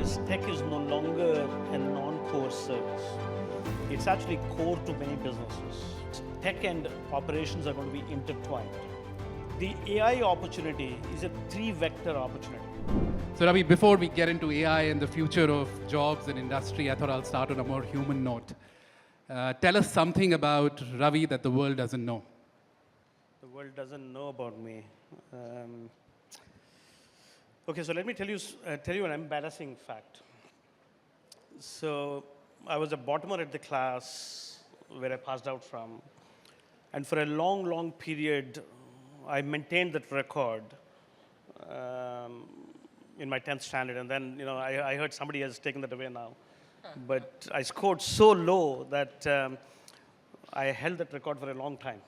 is tech is no longer a non-core service. It's actually core to many businesses. Tech and operations are going to be intertwined. The AI opportunity is a three-vector opportunity. So Ravi, before we get into AI and the future of jobs and industry, I thought I'll start on a more human note. Tell us something about Ravi that the world doesn't know. The world doesn't know about me. Okay, so let me tell you an embarrassing fact. So I was a bottomer at the class where I passed out from, and for a long, long period, I maintained that record in my 10th standard, and then I heard somebody has taken that away now. But I scored so low that I held that record for a long time.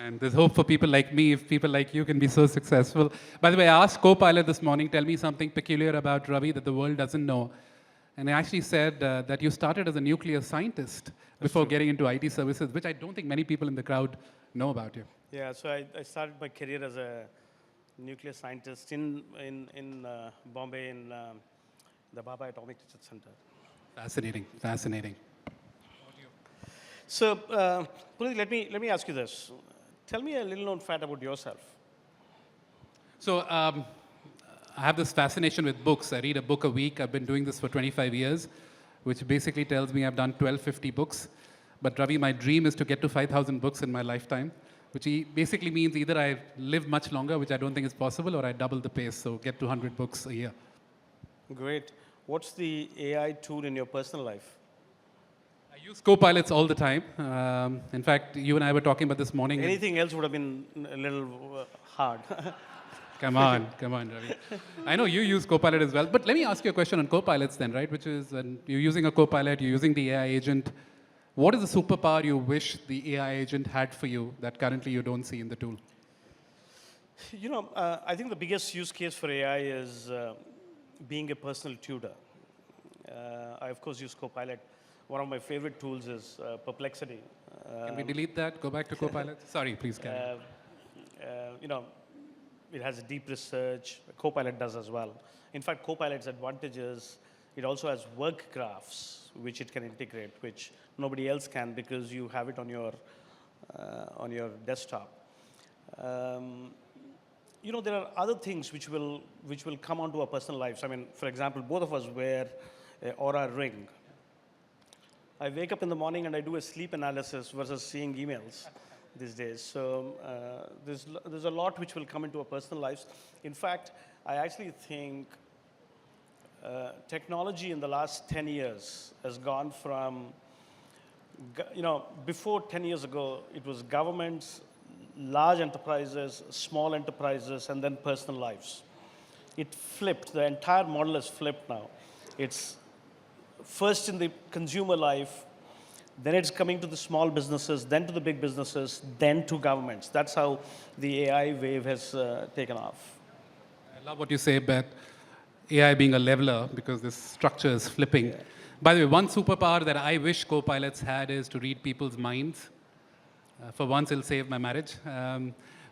And there's hope for people like me if people like you can be so successful. By the way, I asked Copilot this morning, tell me something peculiar about Ravi that the world doesn't know. And I actually said that you started as a nuclear scientist before getting into IT services, which I don't think many people in the crowd know about you. Yeah, so I started my career as a nuclear scientist in Bombay in the Bhabha Atomic Research Center. Fascinating, fascinating. So, Puneet, let me ask you this. Tell me a little known fact about yourself. So I have this fascination with books. I read a book a week. I've been doing this for 25 years, which basically tells me I've done 1250 books. But Ravi, my dream is to get to 5,000 books in my lifetime, which basically means either I live much longer, which I don't think is possible, or I double the pace, so get to 100 books a year. Great. What's the AI tool in your personal life? I use Copilots all the time. In fact, you and I were talking about this morning. Anything else would have been a little hard. Come on, Ravi. I know you use Copilot as well, but let me ask you a question on Copilots then, right? Which is, when you're using a Copilot, you're using the AI agent. What is the superpower you wish the AI agent had for you that currently you don't see in the tool? I think the biggest use case for AI is being a personal tutor. I, of course, use Copilot. One of my favorite tools is Perplexity. Can we delete that? Go back to Copilot? Sorry, please carry on. It has deep research. Copilot does as well. In fact, Copilot's advantage is it also has work graphs, which it can integrate, which nobody else can because you have it on your desktop. There are other things which will come onto our personal lives. I mean, for example, both of us wear an Aura ring. I wake up in the morning and I do a sleep analysis versus seeing emails these days. So there's a lot which will come into our personal lives. In fact, I actually think technology in the last 10 years has gone from, before 10 years ago, it was governments, large enterprises, small enterprises, and then personal lives. It flipped. The entire model has flipped now. It's first in the consumer life, then it's coming to the small businesses, then to the big businesses, then to governments. That's how the AI wave has taken off. I love what you say about AI being a leveler because this structure is flipping. Yeah. By the way, one superpower that I wish Copilots had is to read people's minds. For once, it'll save my marriage.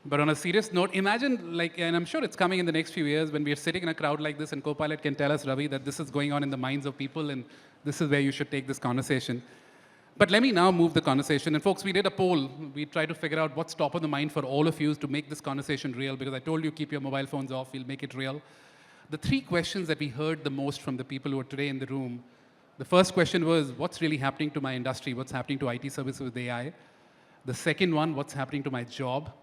But on a serious note, imagine, and I'm sure it's coming in the next few years, when we're sitting in a crowd like this and Copilot can tell us, Ravi, that this is going on in the minds of people and this is where you should take this conversation. But let me now move the conversation. And folks, we did a poll. We tried to figure out what's top of the mind for all of you to make this conversation real, because I told you keep your mobile phones off, we'll make it real. The three questions that we heard the most from the people who are today in the room, the first question was, what's really happening to my industry? What's happening to IT services with AI? The second one, what's happening to my job?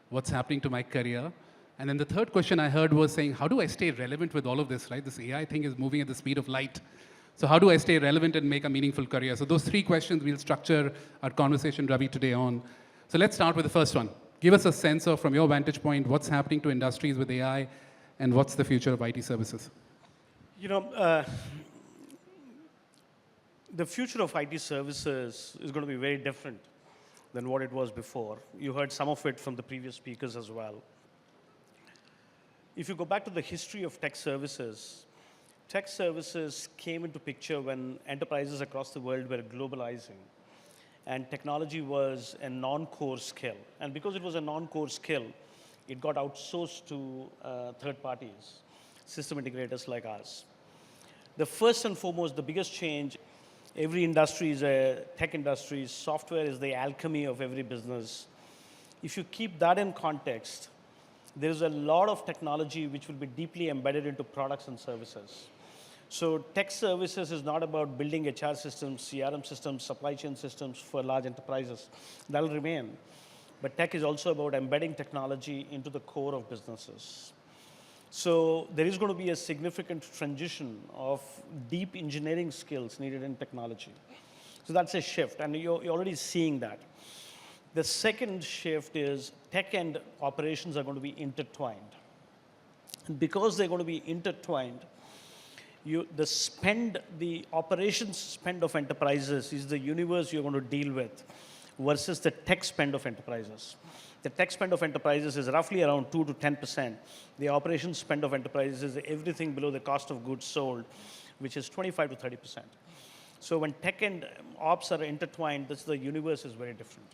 What's happening to my career? And then the third question I heard was saying, how do I stay relevant with all of this, right? This AI thing is moving at the speed of light. So how do I stay relevant and make a meaningful career? So those three questions we'll structure our conversation, Ravi, today on. So let's start with the first one. Give us a sense of, from your vantage point, what's happening to industries with AI and what's the future of IT services? The future of IT services is going to be very different than what it was before. You heard some of it from the previous speakers as well. If you go back to the history of tech services came into picture when enterprises across the world were globalizing. And technology was a non-core skill. And because it was a non-core skill, it got outsourced to third parties, system integrators like us. The first and foremost, the biggest change, every industry is a tech industry, software is the alchemy of every business. If you keep that in context, there is a lot of technology which will be deeply embedded into products and services. So tech services is not about building HR systems, CRM systems, supply chain systems for large enterprises. That will remain. But tech is also about embedding technology into the core of businesses. So there is going to be a significant transition of deep engineering skills needed in technology. So that's a shift, and you're already seeing that. The second shift is tech and operations are going to be intertwined. And because they're going to be intertwined, the operations spend of enterprises is the universe you're going to deal with versus the tech spend of enterprises. The tech spend of enterprises is roughly around 2 to 10%. The operations spend of enterprises is everything below the cost of goods sold, which is 25 to 30%. So when tech and ops are intertwined, the universe is very different.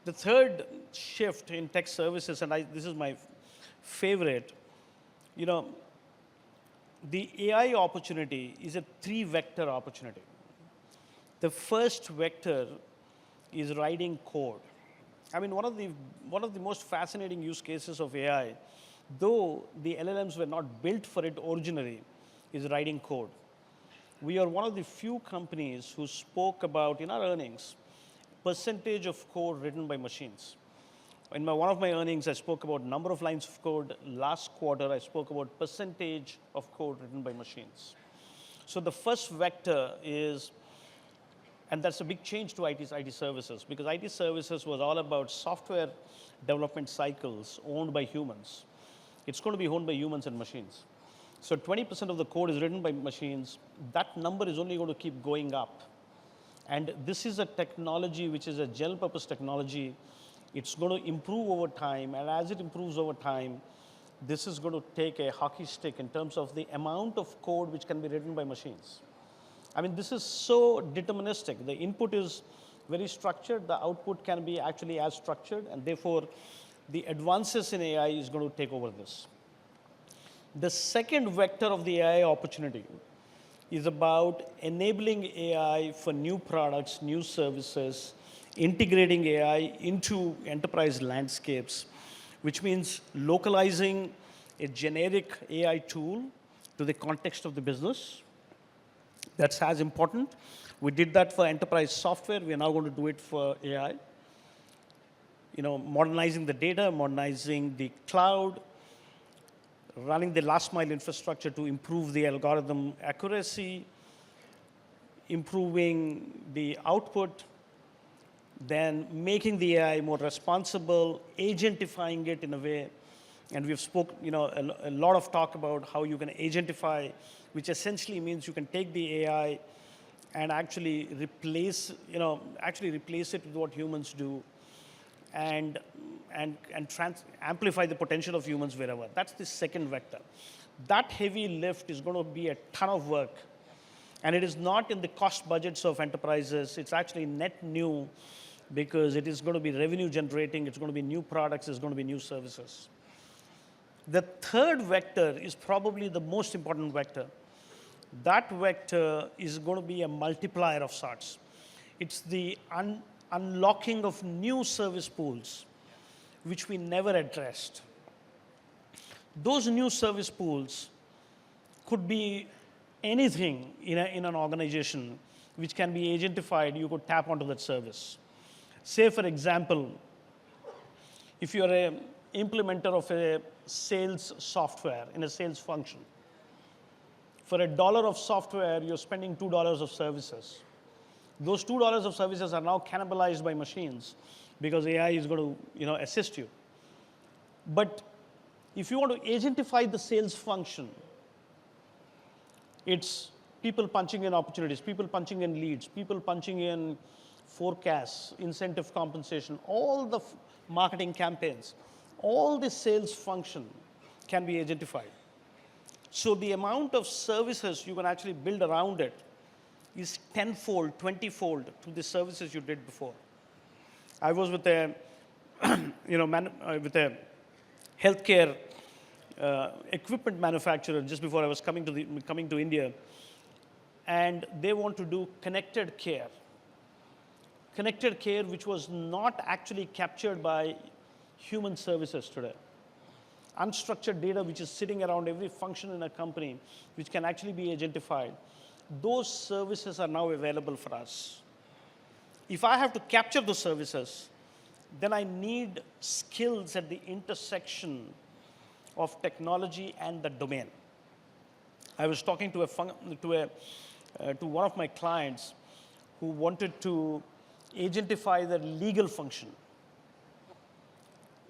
The third shift in tech services, and this is my favorite, the AI opportunity is a 3-vector opportunity. The first vector is writing code. I mean, one of the most fascinating use cases of AI, though the LLMs were not built for it originally, is writing code. We are one of the few companies who spoke about, in our earnings, percentage of code written by machines. In one of my earnings, I spoke about number of lines of code. Last quarter, I spoke about percentage of code written by machines. So the first vector is, and that's a big change to IT services, because IT services was all about software development cycles owned by humans. It's going to be owned by humans and machines. So 20% of the code is written by machines. That number is only going to keep going up. And this is a technology which is a general purpose technology. It's going to improve over time, and as it improves over time, this is going to take a hockey stick in terms of the amount of code which can be written by machines. I mean, this is so deterministic. The input is very structured. The output can be actually as structured, and therefore, the advances in AI is going to take over this. The second vector of the AI opportunity is about enabling AI for new products, new services, integrating AI into enterprise landscapes, which means localizing a generic AI tool to the context of the business. That's as important. We did that for enterprise software. We are now going to do it for AI. Modernizing the data, modernizing the cloud, running the last mile infrastructure to improve the algorithm accuracy, improving the output, then making the AI more responsible, agentifying it in a way. And we've a lot of talk about how you can agentify, which essentially means you can take the AI and actually replace it with what humans do, and amplify the potential of humans wherever. That's the second vector. That heavy lift is going to be a ton of work, and it is not in the cost budgets of enterprises. It's actually net new, because it is going to be revenue generating, it's going to be new products, it's going to be new services. The third vector is probably the most important vector. That vector is going to be a multiplier of sorts. It's the unlocking of new service pools, which we never addressed. Those new service pools could be anything in an organization which can be agentified. You could tap onto that service. Say, for example, if you're an implementer of a sales software in a sales function, for $1 of software, you're spending $2 of services. Those $2 of services are now cannibalized by machines because AI is going to assist you. But if you want to agentify the sales function, it's people punching in opportunities, people punching in leads, people punching in forecasts, incentive compensation, all the marketing campaigns, all the sales function can be agentified. So the amount of services you can actually build around it is 10-fold, 20-fold to the services you did before. I was with a, with a healthcare equipment manufacturer just before I was coming to India, and they want to do connected care. Connected care, which was not actually captured by human services today. Unstructured data, which is sitting around every function in a company, which can actually be agentified. Those services are now available for us. If I have to capture those services, then I need skills at the intersection of technology and the domain. I was talking to one of my clients who wanted to agentify the legal function.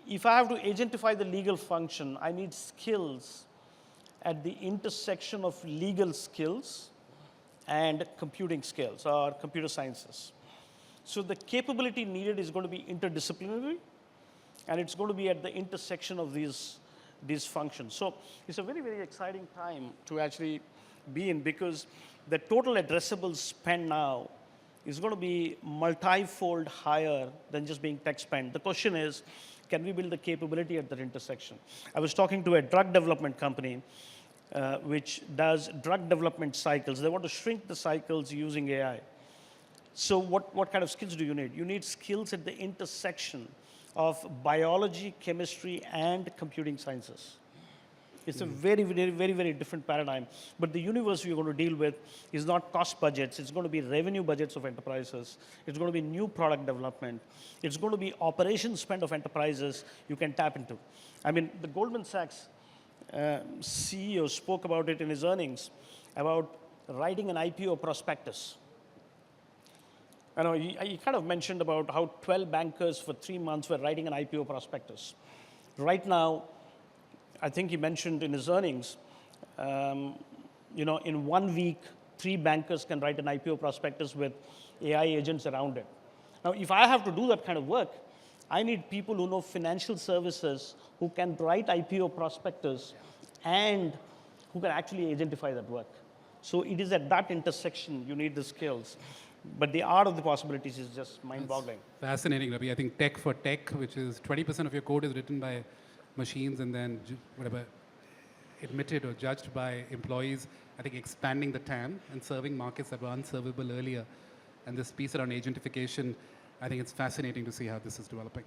If I have to agentify the legal function, I need skills at the intersection of legal skills and computing skills or computer sciences. So the capability needed is going to be interdisciplinary, and it's going to be at the intersection of these functions. So it's a very, very exciting time to actually be in, because the total addressable spend now is going to be multi-fold higher than just being tech spend. The question is, can we build the capability at that intersection? I was talking to a drug development company which does drug development cycles. They want to shrink the cycles using AI. So what kind of skills do you need? You need skills at the intersection of biology, chemistry, and computing sciences. It's a very, very, very, very different paradigm. But the universe we're going to deal with is not cost budgets. It's going to be revenue budgets of enterprises. It's going to be new product development. It's going to be operations spend of enterprises you can tap into. I mean, the Goldman Sachs CEO spoke about it in his earnings, about writing an IPO prospectus. I know he kind of mentioned about how 12 bankers for 3 months were writing an IPO prospectus. Right now, I think he mentioned in his earnings, in 1 week, 3 bankers can write an IPO prospectus with AI agents around it. Now, if I have to do that kind of work, I need people who know financial services, who can write IPO prospectus, and who can actually agentify that work. So it is at that intersection you need the skills. But the art of the possibilities is just mind-boggling. Fascinating, Ravi. I think tech for tech, which is 20% of your code is written by machines and then whatever admitted or judged by employees. I think expanding the TAM and serving markets that were unservable earlier. And this piece around agentification, I think it's fascinating to see how this is developing.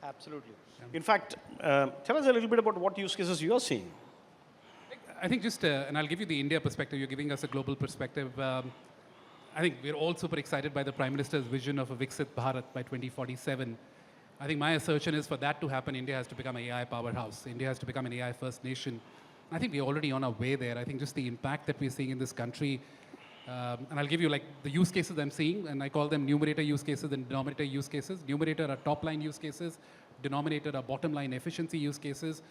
Absolutely. Yeah. In fact, tell us a little bit about what use cases you are seeing. I think just, and I'll give you the India perspective, you're giving us a global perspective. I think we're all super excited by the Prime Minister's vision of a Viksit Bharat by 2047. I think my assertion is, for that to happen, India has to become an AI powerhouse. India has to become an AI-first nation. I think we're already on our way there. I think just the impact that we're seeing in this country, and I'll give you like the use cases I'm seeing, and I call them numerator use cases and denominator use cases. Numerator are top-line use cases. Denominator are bottom-line efficiency use cases.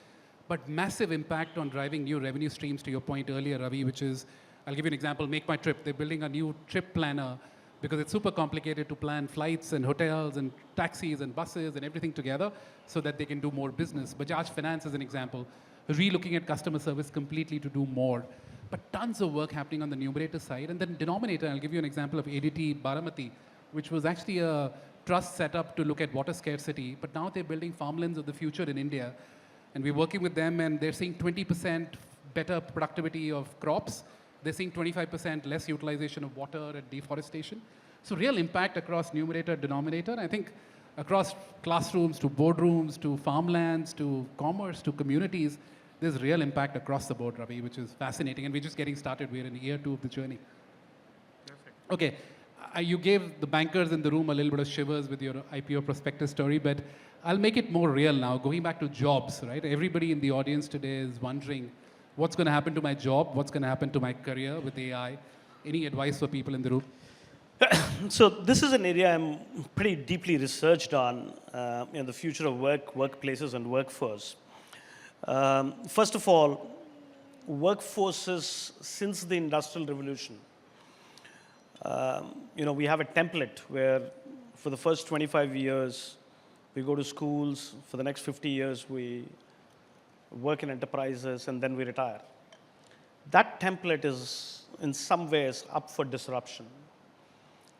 But massive impact on driving new revenue streams, to your point earlier, Ravi, which is, I'll give you an example, Make My Trip. They're building a new trip planner because it's super complicated to plan flights and hotels and taxis and buses and everything together so that they can do more business. Bajaj Finance is an example, re-looking at customer service completely to do more. But tons of work happening on the numerator side. And then denominator, I'll give you an example of ADT Baramati, which was actually a trust set up to look at water scarcity. But now they're building farmlands of the future in India. And we're working with them, and they're seeing 20% better productivity of crops. They're seeing 25% less utilization of water and deforestation. So real impact across numerator, denominator. I think across classrooms to boardrooms to farmlands to commerce to communities, there's real impact across the board, Ravi, which is fascinating. And we're just getting started. We're in year 2 of the journey. Perfect. Okay, you gave the bankers in the room a little bit of shivers with your IPO prospectus story, but I'll make it more real now. Going back to jobs, right? Everybody in the audience today is wondering, what's going to happen to my job? What's going to happen to my career with AI? Any advice for people in the room? So this is an area I'm pretty deeply researched on in the future of work, workplaces, and workforce. First of all, workforces since the Industrial Revolution. We have a template where for the first 25 years, we go to schools. For the next 50 years, we work in enterprises, and then we retire. That template is, in some ways, up for disruption.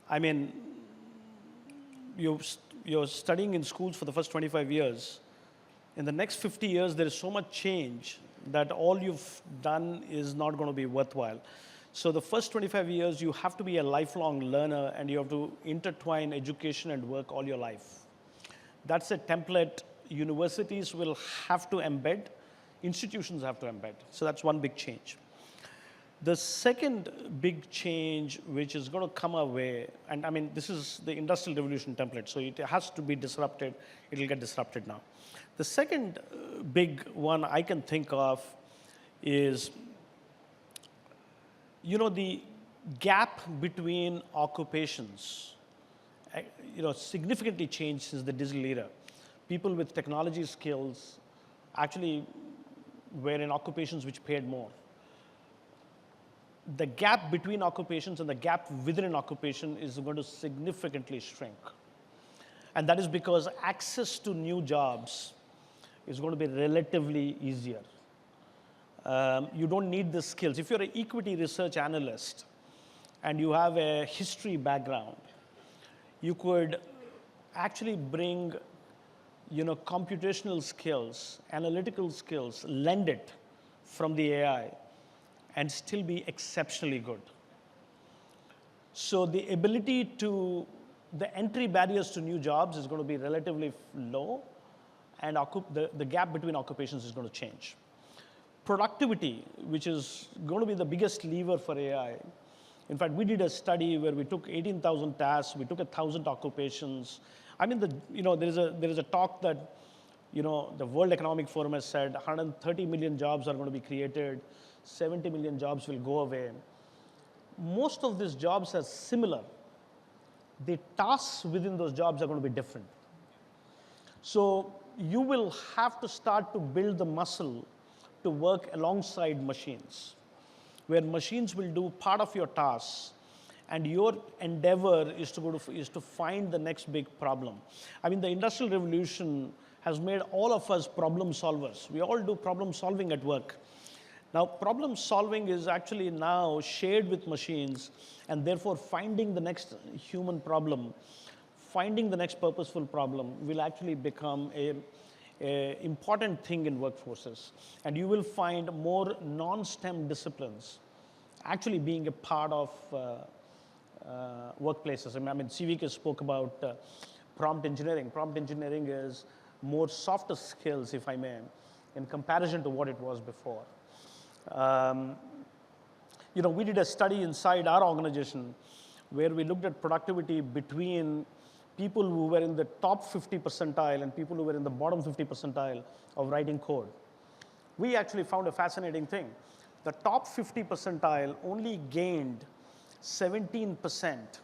I mean, you're studying in schools for the first 25 years. In the next 50 years, there is so much change that all you've done is not going to be worthwhile. So the first 25 years, you have to be a lifelong learner, and you have to intertwine education and work all your life. That's a template universities will have to embed, institutions have to embed. So that's one big change. The second big change which is going to come our way, and I mean, this is the industrial revolution template, so it has to be disrupted. It will get disrupted now. The second big one I can think of is, the gap between occupations, significantly changed since the digital era. People with technology skills actually were in occupations which paid more. The gap between occupations and the gap within an occupation is going to significantly shrink. And that is because access to new jobs is going to be relatively easier. You don't need the skills. If you're an equity research analyst and you have a history background, you could actually bring computational skills, analytical skills, lend it from the AI, and still be exceptionally good. So the entry barriers to new jobs is going to be relatively low, and the gap between occupations is going to change. Productivity, which is going to be the biggest lever for AI. In fact, we did a study where we took 18,000 tasks, we took 1,000 occupations. I mean, there is a talk that, the World Economic Forum has said 130 million jobs are going to be created, 70 million jobs will go away. Most of these jobs are similar. The tasks within those jobs are going to be different. So you will have to start to build the muscle to work alongside machines, where machines will do part of your tasks, and your endeavor is to find the next big problem. I mean, the Industrial Revolution has made all of us problem solvers. We all do problem solving at work. Now, problem solving is actually now shared with machines, and therefore finding the next human problem, finding the next purposeful problem will actually become a important thing in workforces. And you will find more non-STEM disciplines actually being a part of workplaces. I mean, CVK spoke about prompt engineering. Prompt engineering is more softer skills, if I may, in comparison to what it was before. We did a study inside our organization where we looked at productivity between people who were in the top 50 percentile and people who were in the bottom 50 percentile of writing code. We actually found a fascinating thing. The top 50 percentile only gained 17%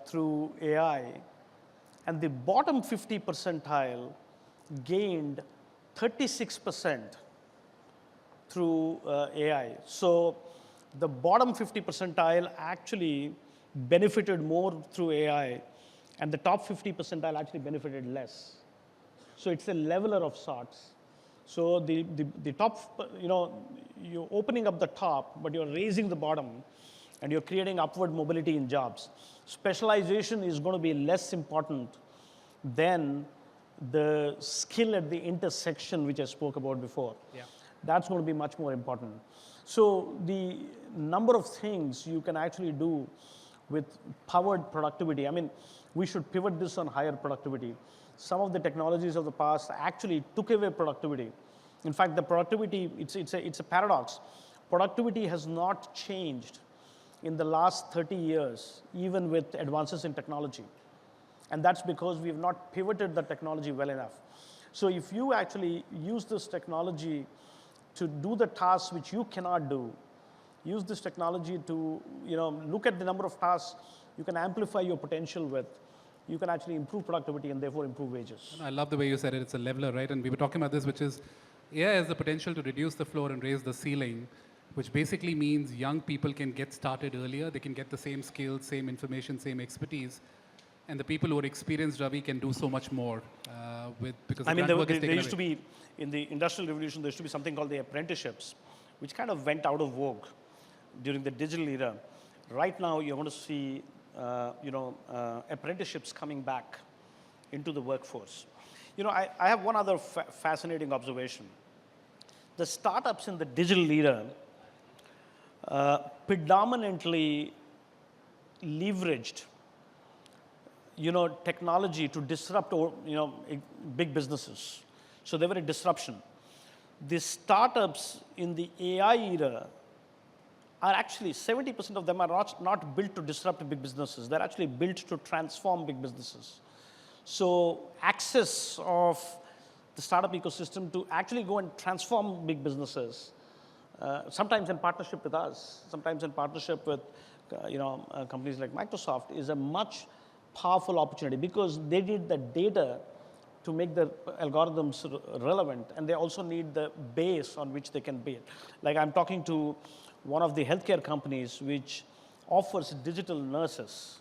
through AI, and the bottom 50 percentile gained 36% through AI. So the bottom 50 percentile actually benefited more through AI, and the top 50 percentile actually benefited less. So it's a leveler of sorts. So the top, you're opening up the top, but you're raising the bottom, and you're creating upward mobility in jobs. Specialization is going to be less important than the skill at the intersection, which I spoke about before. Yeah. That's going to be much more important. So the number of things you can actually do with powered productivity. I mean, we should pivot this on higher productivity. Some of the technologies of the past actually took away productivity. In fact, the productivity, it's a paradox. Productivity has not changed in the last 30 years, even with advances in technology. And that's because we have not pivoted the technology well enough. So if you actually use this technology to do the tasks which you cannot do, use this technology to look at the number of tasks you can amplify your potential with, you can actually improve productivity and therefore improve wages. I love the way you said it. It's a leveler, right? And we were talking about this, which is AI has the potential to reduce the floor and raise the ceiling, which basically means young people can get started earlier. They can get the same skills, same information, same expertise. And the people who are experienced, Ravi, can do so much more because the grunt work is taken there used to away. be, in the Industrial Revolution, there used to be something called the apprenticeships, which kind of went out of vogue during the digital era. Right now, you're going to see apprenticeships coming back into the workforce. I have one other fascinating observation. the startups in the digital era predominantly leveraged, technology to disrupt, big businesses. So they were a disruption. The startups in the AI era are actually, 70% of them are not built to disrupt big businesses. They're actually built to transform big businesses. So access of the startup ecosystem to actually go and transform big businesses, sometimes in partnership with us, sometimes in partnership with companies like Microsoft, is a much powerful opportunity because they need the data to make the algorithms relevant, and they also need the base on which they can build. Like I'm talking to one of the healthcare companies which offers digital nurses.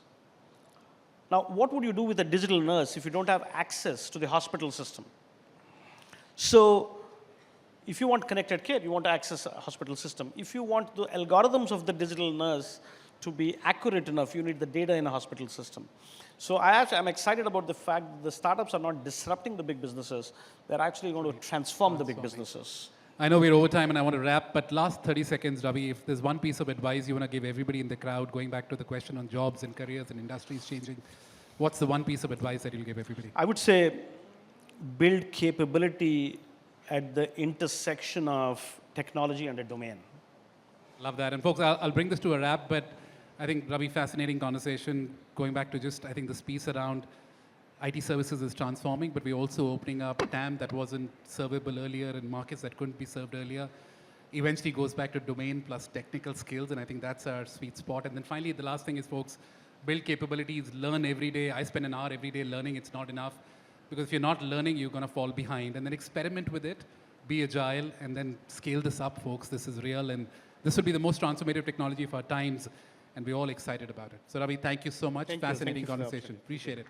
Now, what would you do with a digital nurse if you don't have access to the hospital system? So if you want connected care, you want to access a hospital system. If you want the algorithms of the digital nurse to be accurate enough, you need the data in a hospital system. So I'm excited about the fact that the startups are not disrupting the big businesses. They're actually going to transform the big businesses. I know we're over time and I want to wrap, but last 30 seconds, Ravi, if there's one piece of advice you want to give everybody in the crowd, going back to the question on jobs and careers and industries changing, what's the one piece of advice that you'll give everybody? I would say build capability at the intersection of technology and a domain. Love that. And folks, I'll bring this to a wrap, but I think, Ravi, fascinating conversation. Going back to just, I think, this piece around IT services is transforming, but we're also opening up TAM that wasn't servable earlier in markets that couldn't be served earlier. Eventually goes back to domain plus technical skills, and I think that's our sweet spot. And then finally, the last thing is, folks, build capabilities, learn every day. I spend an hour every day learning. It's not enough, because if you're not learning, you're going to fall behind. And then experiment with it, be agile, and then scale this up, folks. This is real, and this will be the most transformative technology of our times, and we're all excited about it. So, Ravi, thank you so much. Fascinating conversation. Appreciate it.